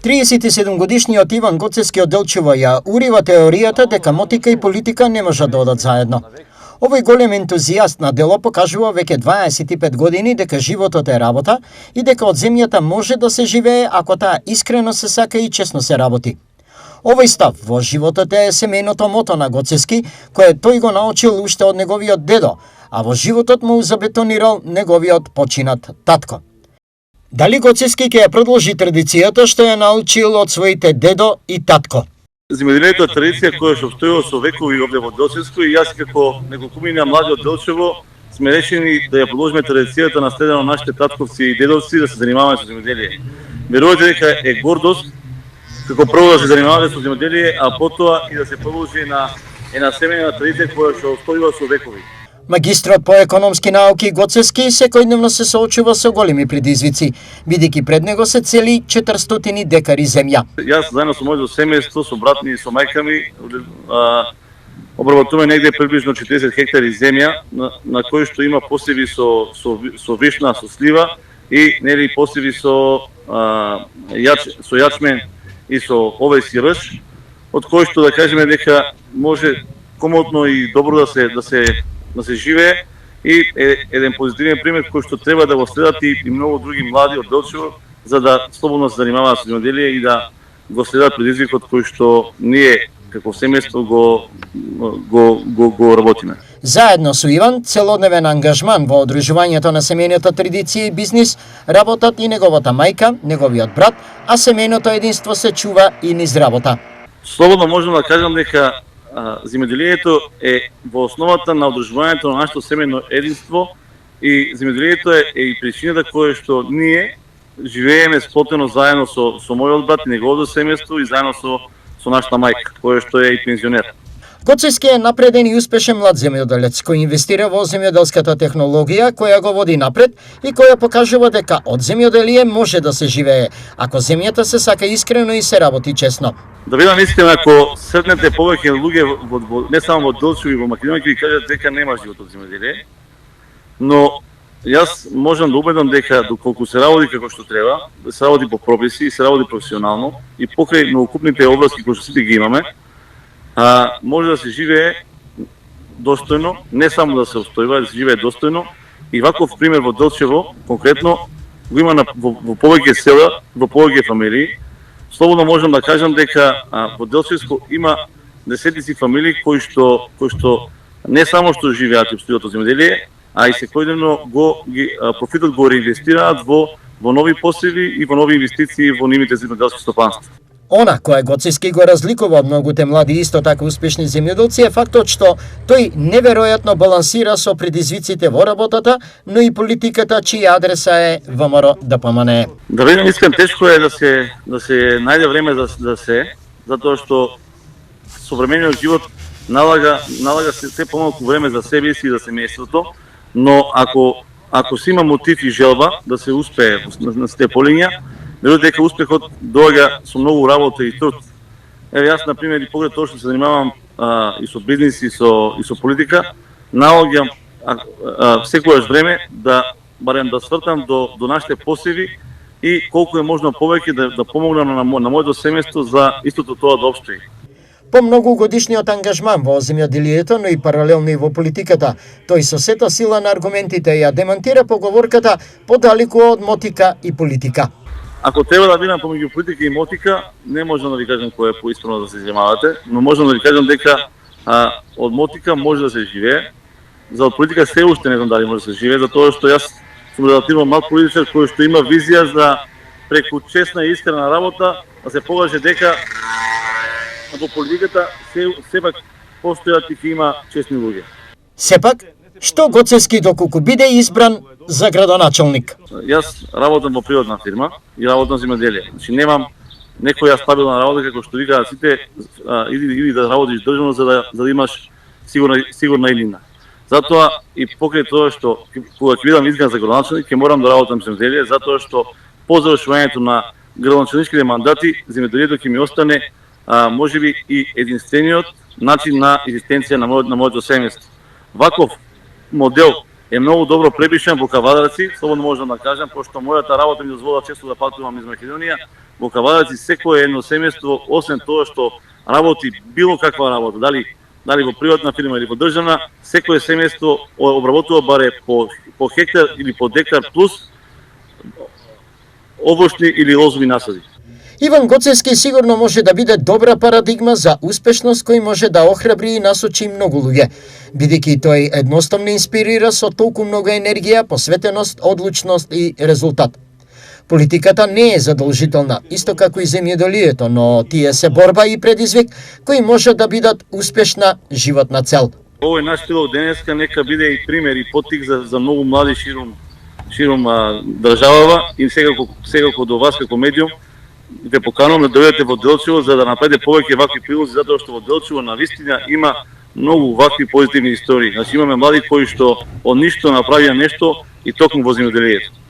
37-годишниот Иван Гоцески од Делчево ја урива теоријата дека мотика и политика не можат да одат заедно. Овој голем ентузијаст на дело покажува веќе 25 години дека животот е работа и дека од земјата може да се живее ако таа искрено се сака и честно се работи. Овој став во животот е семејното мото на Гоцески, кое тој го научил уште од неговиот дедо, а во животот му забетонирал неговиот починат татко. Дали Гоцески ќе ја продолжи традицијата што ја научил од своите дедо и татко? Земјоделието е традиција која што стои со векови овде во Делчевско и јас како неколкумина млади од Делчево сме решени да ја продолжиме традицијата наследена од нашите татковци и дедовци да се занимаваме со земјоделие. Верувате дека е гордост како прво да се занимаваме со земјоделие, а потоа и да се продолжи на една семејна традиција која што стојува со векови. Магистрот по економски науки Гоцески секојдневно се соочува со големи предизвици, бидејќи пред него се цели 400 декари земја. Јас заедно со моето семејство, со брат ми и со мајка ми, обработуваме негде приближно 40 хектари земја, на кои што има посеви со вишна, со слива и нели посеви со јачмен и со овес и рж, од кои што да кажеме дека може комотно и добро да се живее и еден позитивен пример кој што треба да го следат и многу други млади од Делчево за да слободно се занимаваат со земјоделие и да го следат предизвикот кој што ние како семејство го работиме. Заедно со Иван, целодневен ангажман во одружувањето на семејната традиција и бизнис, работат и неговата мајка, неговиот брат, а семејното единство се чува и низ работа. Слободно можам да кажам дека земјоделието е во основата на одржувањето на нашето семејно единство и земјоделието е и причината која што ние живееме сплотено заедно со мојот брат и неговото семејство и заедно со нашата мајка, која што е и пензионер. Гоцески е напреден и успешен млад земјоделец кој инвестира во земјоделската технологија која го води напред и која покажува дека од земјоделие може да се живее, ако земјата се сака искрено и се работи честно. Да бидам искрен, ако сретнете повеќе луѓе не само во Делчево и во Македонија ќе ви кажат дека нема живот од земјоделие, но јас можам да убедам дека доколку се работи како што треба, да се работи по прописи и се работи професионално и покрај многокупните обврски кои што сите ги имаме, може да се живее достојно, не само да се устојува, да се живее достојно и ваков пример во Делчево конкретно го има во повеќе села, во повеќе фамилии. Слободно можам да кажам дека во Делчевско има десетици фамилии кои што не само што живеат и обстојуваат од земјоделие, а и секојдневно профитот го реинвестираат во нови посеви и во нови инвестиции во нивните земјоделски стопанства. Она кој Гоцески го разликува од многуте млади исто така успешни земјоделци е фактот што тој неверојатно балансира со предизвиците во работата, но и политиката чија адреса е ВМРО ДПМНЕ. Да бидам искрен, тешко е да се најде време за се, затоа што современиот живот налага се помалку време за себе си и за семејството, но ако се има мотив и желба да се успее на сите полиња, верувате дека успехот доаѓа со многу работа и труд. Еве јас на пример и покрај тоа што се занимавам и со бизнис и со политика, наоѓам секогаш време барем да свртам до нашите посеви и колку е можно повеќе да помогнам на моето семејство за истото тоа да опстои. По многогодишниот ангажман во земјоделието, но и паралелно и во политиката, тој со сета сила на аргументите ја демантира поговорката подалеку од мотика и политика. Ако треба да бидам помеѓу политика и мотика, не можам да ви кажам кој е поисправно да се занимавате, но можам да ви кажам дека од мотика може да се живее, за од политика се уште не знам дали може да се живее, затоа што јас сум релативно млад политичар кој што има визија за преку честна и искрена работа да се покаже дека во политиката сепак постојат и ќе има честни луѓе. Сепак, што Гоцески доколку биде избран за градоначалник? Јас работам во приватна фирма и работам земјоделие. Значи немам некоја стабилна работа како што викаат сите, иди да работиш државно за да имаш сигурна иднина. Затоа и покрај тоа што кога ќе бидам избран за градоначалник ќе морам да работам земјоделие, затоа што по завршувањето на градоначалничките мандати земјоделието ќе ми остане можеби и единствениот начин на екзистенција на моето семејство. Ваков модел е многу добро препишан во Кавадарци, слободно можам да кажам, пошто мојата работа ми дозвола често да патувам из Македонија. Во Кавадарци секое едно семејство, освен тоа што работи било каква работа, дали во приватна фирма или во државна, секое семејство обработува баре по хектар или по дектар плюс овошни или лозови насади. Иван Гоцевски сигурно може да биде добра парадигма за успешност кој може да охрабри и насочи многу луѓе, бидејќи тој едноставно инспирира со толку много енергија, посветеност, одлучност и резултат. Политиката не е задолжителна, исто како и земјоделието, но тие се борба и предизвик кои може да бидат успешна животна цел. Овој наш прилог денеска нека биде и пример и поттик за многу млади широм државава и секако до вас како медиум ве поканувам да дојдете во Делчево за да направите повеќе вакви прилози, затоа што во Делчево навистина има многу вакви позитивни истории. Значи имаме млади кои што од ништо направија нешто и токму во земјоделието.